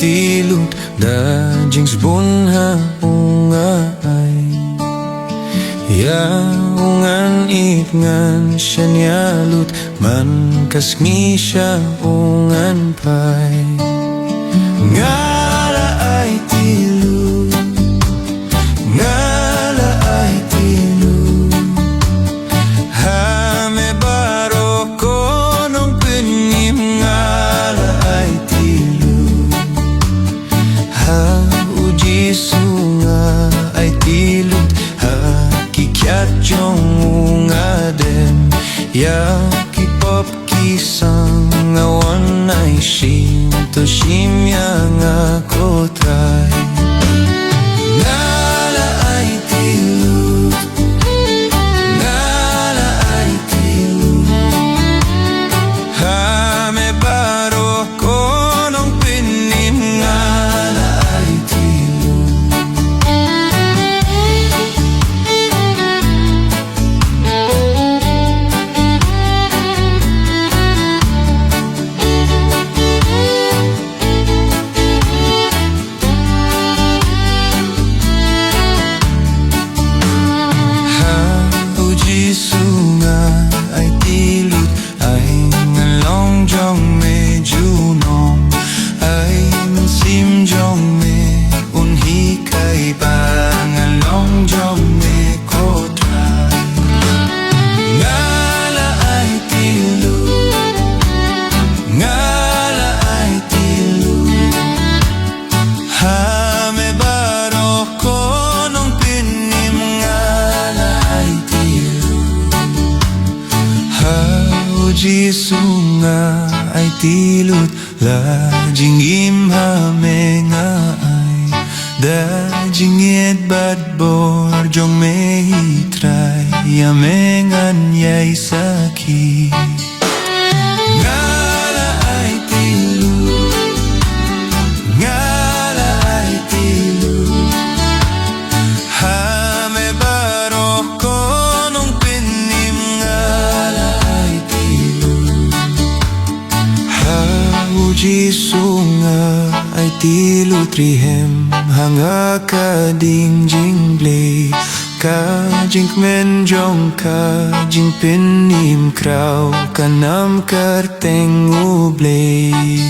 tilut da jings bunha ungai ya ungan itngan syanyalut man kasngi siya ungan pai ngala ay tilut ngala ay tilut hame baro konong penim ngala ay tilut ha uji sunga ay tilut ha kikyat jong ungadem ya kipop kisang ngawan ay shim to shim yang ako try ngala ay tilut ngala ay tilut hame baro konong pinim ngala ay tilut sunga ay tilut ay ngalong jong me junong ay mansim jong me unhi kay ba ngalong jong me kotray ngala ay tilut ngala ay tilut hame baro konong pinim ngala ay uji sunga ay tilut la jingim hame nga ay da jingit bad bor jong me hitray yame ngan yay saki ngala ay tilut ngala ay tilut hame baro konong pinim ngala ay uji sunga ay tilut rihem hanga ka ding jing blay ka jing men jong ka jing pinim kraw kanam karteng ublay